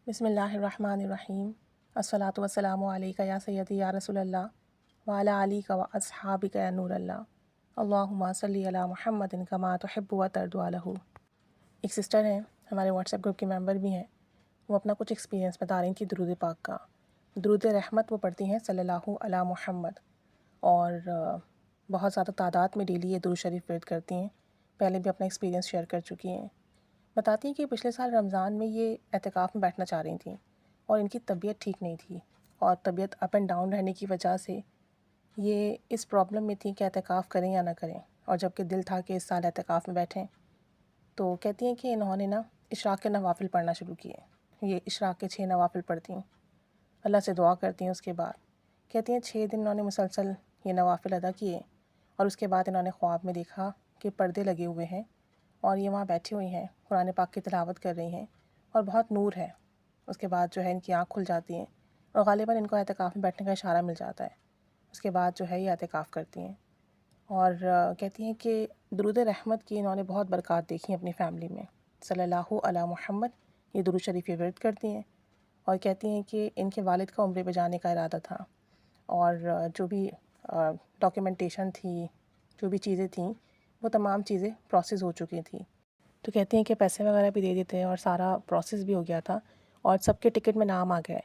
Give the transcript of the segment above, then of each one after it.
بسم اللہ الرحمن الرحیم الصلاۃ والسلام علیکہ یا سیدی یا رسول اللہ وعلی علیک و اصحابک یا نور اللہ اللہم صلی علی محمد کما تحب و ترضی عنہ۔ ایک سسٹر ہیں ہمارے واٹس ایپ گروپ کے ممبر بھی ہیں، وہ اپنا کچھ ایکسپیرینس بتا رہی تھی درود پاک کا۔ درود رحمت وہ پڑھتی ہیں صلی اللہ علی محمد، اور بہت زیادہ تعداد میں ڈیلی یہ درود شریف ورد کرتی ہیں۔ پہلے بھی اپنا ایکسپیرینس شیئر کر چکی ہیں۔ بتاتی ہیں کہ پچھلے سال رمضان میں یہ اعتکاف میں بیٹھنا چاہ رہی تھیں، اور ان کی طبیعت ٹھیک نہیں تھی، اور طبیعت اپ اینڈ ڈاؤن رہنے کی وجہ سے یہ اس پرابلم میں تھیں کہ اعتکاف کریں یا نہ کریں، اور جب کہ دل تھا کہ اس سال اعتکاف میں بیٹھیں۔ تو کہتی ہیں کہ انہوں نے اشراق کے نوافل پڑھنا شروع کیے۔ یہ اشراق کے 6 نوافل پڑھتی ہیں، اللہ سے دعا کرتی ہیں۔ اس کے بعد کہتی ہیں 6 دن انہوں نے مسلسل یہ نوافل ادا کیے، اور اس کے بعد انہوں نے خواب میں دیکھا کہ پردے لگے ہوئے ہیں، اور یہ وہاں بیٹھی ہوئی ہیں، قرآن پاک کی تلاوت کر رہی ہیں، اور بہت نور ہے۔ اس کے بعد جو ہے ان کی آنکھ کھل جاتی ہیں، اور غالباً ان کو اعتکاف میں بیٹھنے کا اشارہ مل جاتا ہے۔ اس کے بعد جو ہے یہ اعتکاف کرتی ہیں، اور کہتی ہیں کہ درود رحمت کی انہوں نے بہت برکات دیکھی اپنی فیملی میں۔ صلی اللہ علی محمد یہ درود شریف یہ ورد کرتی ہیں، اور کہتی ہیں کہ ان کے والد کا عمرے پہ جانے کا ارادہ تھا، اور جو بھی ڈاکیومنٹیشن تھی، جو بھی چیزیں تھیں، وہ تمام چیزیں پروسیس ہو چکی تھیں۔ تو کہتی ہیں کہ پیسے وغیرہ بھی دے دیتے ہیں، اور سارا پروسیس بھی ہو گیا تھا، اور سب کے ٹکٹ میں نام آ گئے،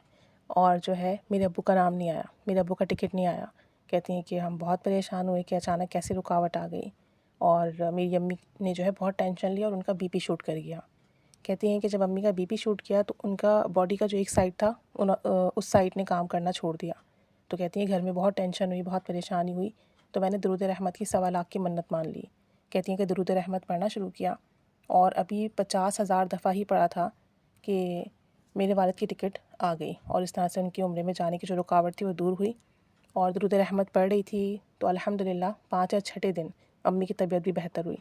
اور جو ہے میرے ابو کا نام نہیں آیا، میرے ابو کا ٹکٹ نہیں آیا۔ کہتی ہیں کہ ہم بہت پریشان ہوئے کہ اچانک کیسے رکاوٹ آ گئی، اور میری امی نے جو ہے بہت ٹینشن لیا، اور ان کا بی پی شوٹ کر گیا۔ کہتی ہیں کہ جب امی کا بی پی شوٹ کیا تو ان کا باڈی کا جو ایک سائڈ تھا اس سائڈ نے کام کرنا چھوڑ دیا۔ تو کہتی ہیں گھر میں بہت ٹینشن ہوئی، بہت پریشانی ہوئی، تو میں نے درود رحمت کی 1.25 لاکھ کی منت مان لی۔ کہتی ہیں کہ درود رحمت پڑھنا شروع کیا، اور ابھی 50,000 دفعہ ہی پڑھا تھا کہ میرے والد کی ٹکٹ آ گئی، اور اس طرح سے ان کی عمرے میں جانے کی جو رکاوٹ تھی وہ دور ہوئی۔ اور درود رحمت پڑھ رہی تھی تو الحمدللہ 5 یا 6 دن امی کی طبیعت بھی بہتر ہوئی،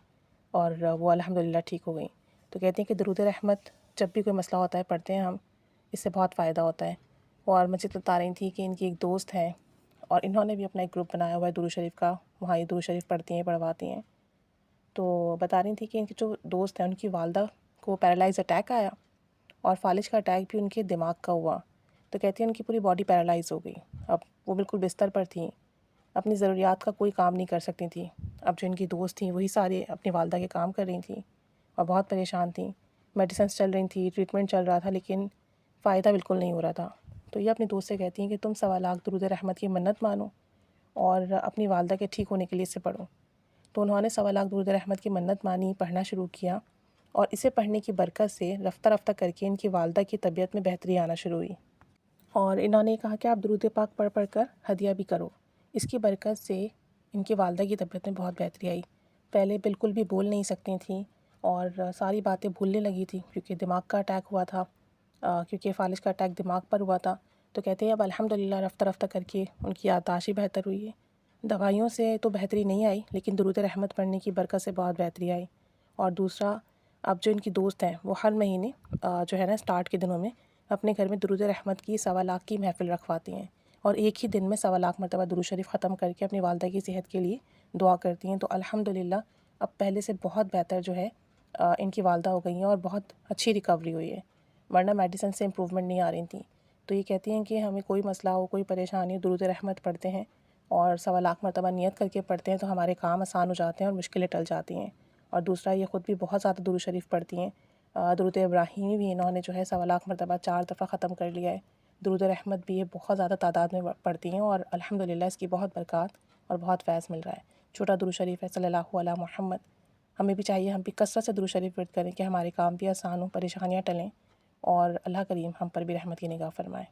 اور وہ الحمدللہ ٹھیک ہو گئیں۔ تو کہتی ہیں کہ درود رحمت جب بھی کوئی مسئلہ ہوتا ہے پڑھتے ہیں ہم، اس سے بہت فائدہ ہوتا ہے۔ اور مجھے بتا رہی تھی کہ ان کی ایک دوست ہیں، اور انہوں نے بھی اپنا ایک گروپ بنایا ہوا ہے درود شریف کا، وہاں یہ درود شریف پڑھتی ہیں، پڑھواتی ہیں۔ تو بتا رہی تھی کہ ان کی جو دوست ہیں ان کی والدہ کو پیرالائز اٹیک آیا، اور فالج کا اٹیک بھی ان کے دماغ کا ہوا۔ تو کہتی ہیں ان کی پوری باڈی پیرالائز ہو گئی، اب وہ بالکل بستر پر تھیں، اپنی ضروریات کا کوئی کام نہیں کر سکتی تھیں۔ اب جو ان کی دوست تھیں وہی سارے اپنی والدہ کے کام کر رہی تھیں، اور بہت پریشان تھیں۔ میڈیسنس چل رہی تھیں، ٹریٹمنٹ چل رہا تھا، لیکن فائدہ بالکل نہیں ہو رہا تھا۔ تو یہ اپنی دوست سے کہتی ہیں کہ تم 1.25 لاکھ درود رحمت کی منت مانو، اور اپنی والدہ کے ٹھیک ہونے کے لیے اسے پڑھو۔ تو انہوں نے 1.25 لاکھ درود رحمت کی منت مانی، پڑھنا شروع کیا، اور اسے پڑھنے کی برکت سے رفتہ رفتہ کر کے ان کی والدہ کی طبیعت میں بہتری آنا شروع ہوئی۔ اور انہوں نے کہا کہ آپ درود پاک پڑھ پڑھ کر ہدیہ بھی کرو۔ اس کی برکت سے ان کی والدہ کی طبیعت میں بہت بہتری آئی۔ پہلے بالکل بھی بول نہیں سکتی تھیں، اور ساری باتیں بھولنے لگی تھیں، کیونکہ دماغ کا اٹیک ہوا تھا، کیونکہ فالج کا اٹیک دماغ پر ہوا تھا۔ تو کہتے ہیں اب الحمدللہ رفتہ رفتہ کر کے ان کی یادداشت بہتر ہوئی ہے۔ دوائیوں سے تو بہتری نہیں آئی، لیکن درود رحمت پڑھنے کی برکت سے بہت بہتری آئی۔ اور دوسرا، اب جو ان کی دوست ہیں وہ ہر مہینے جو ہے نا اسٹارٹ کے دنوں میں اپنے گھر میں درود رحمت کی 1.25 لاکھ کی محفل رکھواتی ہیں، اور ایک ہی دن میں 1.25 لاکھ مرتبہ درود شریف ختم کر کے اپنی والدہ کی صحت کے لیے دعا کرتی ہیں۔ تو الحمدللہ اب پہلے سے بہت بہتر جو ہے ان کی والدہ ہو گئی ہیں، اور بہت اچھی ریکوری ہوئی ہے، ورنہ میڈیسن سے امپروومنٹ نہیں آ رہی تھیں۔ تو یہ کہتی ہیں کہ ہمیں کوئی مسئلہ ہو، کوئی پریشانی ہو، درود رحمت پڑھتے ہیں، اور 1.25 لاکھ مرتبہ نیت کر کے پڑھتے ہیں، تو ہمارے کام آسان ہو جاتے ہیں اور مشکلیں ٹل جاتی ہیں۔ اور دوسرا، یہ خود بھی بہت زیادہ درود شریف پڑھتی ہیں۔ درود ابراہیمی بھی انہوں نے جو ہے 1.25 لاکھ مرتبہ 4 دفعہ ختم کر لیا ہے۔ درود رحمت بھی یہ بہت زیادہ تعداد میں پڑھتی ہیں، اور الحمدللہ اس کی بہت برکات اور بہت فیض مل رہا ہے۔ چھوٹا درود شریف ہے صلی اللہ علی محمد۔ ہمیں بھی چاہیے ہم بھی کثرت سے درود شریف ورد کریں کہ ہمارے کام بھی آسان ہوں، پریشانیاں ٹلیں، اور اللہ کریم ہم پر بھی رحمت کی نگاہ فرمائے۔